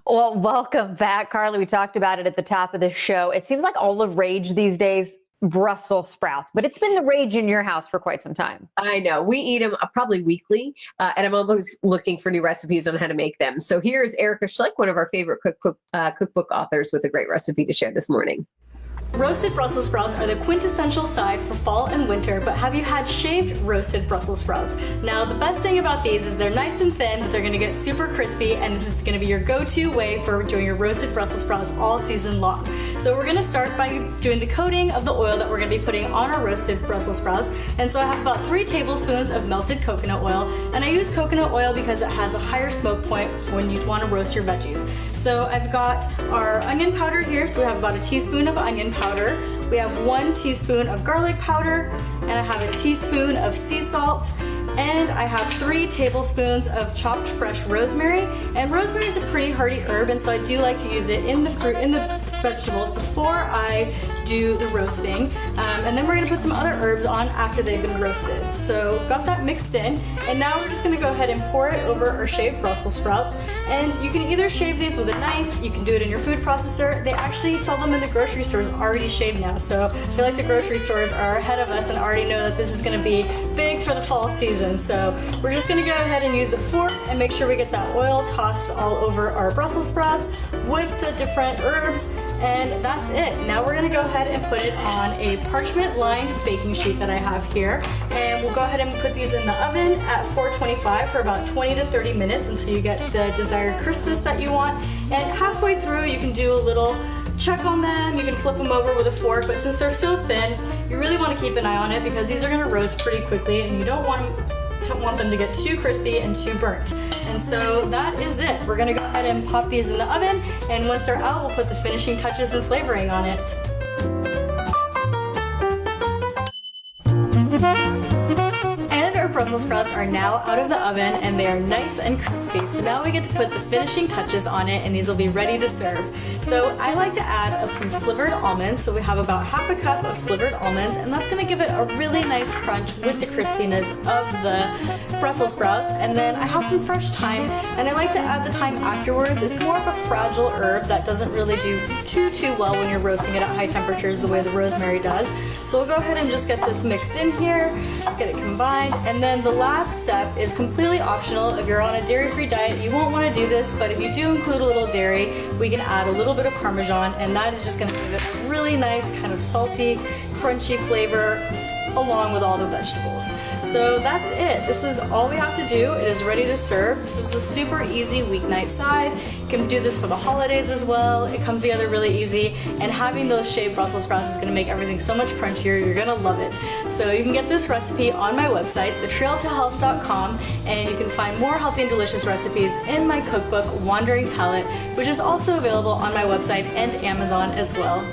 Well, welcome back, Carly. We talked about it at the top of the show. It seems like all the rage these days, Brussels sprouts, but it's been the rage in your house for quite some time. I know. We eat them probably weekly, and I'm always looking for new recipes on how to make them. So here's Erica Schlick, one of our favorite cookbook authors, with a great recipe to share this morning. Roasted Brussels sprouts are the quintessential side for fall and winter, but have you had shaved roasted Brussels sprouts? Now, the best thing about these is they're nice and thin, but they're gonna get super crispy, and this is gonna be your go-to way for doing your roasted Brussels sprouts all season long. So we're gonna start by doing the coating of the oil that we're gonna be putting on our roasted Brussels sprouts. And so I have about 3 tablespoons of melted coconut oil, and I use coconut oil because it has a higher smoke point when you wanna roast your veggies. So I've got our onion powder here, so we have about a teaspoon of onion powder. We have 1 teaspoon of garlic powder, and I have a teaspoon of sea salt, and I have 3 tablespoons of chopped fresh rosemary. And rosemary is a pretty hardy herb, and so I do like to use it in the vegetables before I do the roasting. And then we're gonna put some other herbs on after they've been roasted. So got that mixed in, and now we're just gonna go ahead and pour it over our shaved Brussels sprouts. And you can either shave these with a knife, you can do it in your food processor. They actually sell them in the grocery stores already shaved now, so I feel like the grocery stores are ahead of us and already know that this is gonna be big for the fall season. So we're just gonna go ahead and use a fork and make sure we get that oil tossed all over our Brussels sprouts with the different herbs. And that's it. Now we're gonna go ahead and put it on a parchment lined baking sheet that I have here. And we'll go ahead and put these in the oven at 425 for about 20 to 30 minutes until you get the desired crispness that you want. And halfway through, you can do a little check on them. You can flip them over with a fork, but since they're so thin, you really wanna keep an eye on it because these are gonna roast pretty quickly and you don't want them to get too crispy and too burnt. And so that is it. We're gonna go ahead and pop these in the oven, and once they're out, we'll put the finishing touches and flavoring on it. Our Brussels sprouts are now out of the oven and they are nice and crispy. So now we get to put the finishing touches on it, and these will be ready to serve. So I like to add some slivered almonds. So we have about half a cup of slivered almonds, and that's gonna give it a really nice crunch with the crispiness of the Brussels sprouts. And then I have some fresh thyme, and I like to add the thyme afterwards. It's more of a fragile herb that doesn't really do too well when you're roasting it at high temperatures the way the rosemary does. So we'll go ahead and just get this mixed in here, get it combined. And then the last step is completely optional. If you're on a dairy-free diet, you won't want to do this, but if you do include a little dairy, we can add a little bit of Parmesan, and that is just going to give it a really nice kind of salty, crunchy flavor along with all the vegetables. So that's it. This is all we have to do. It is ready to serve. This is a super easy weeknight side. You can do this for the holidays as well. It comes together really easy, and having those shaved Brussels sprouts is going to make everything so much crunchier. You're going to love it. So you can get this recipe on my website, thetrailtohealth.com, and you can find more healthy and delicious recipes in my cookbook, Wandering Palate, which is also available on my website and Amazon as well.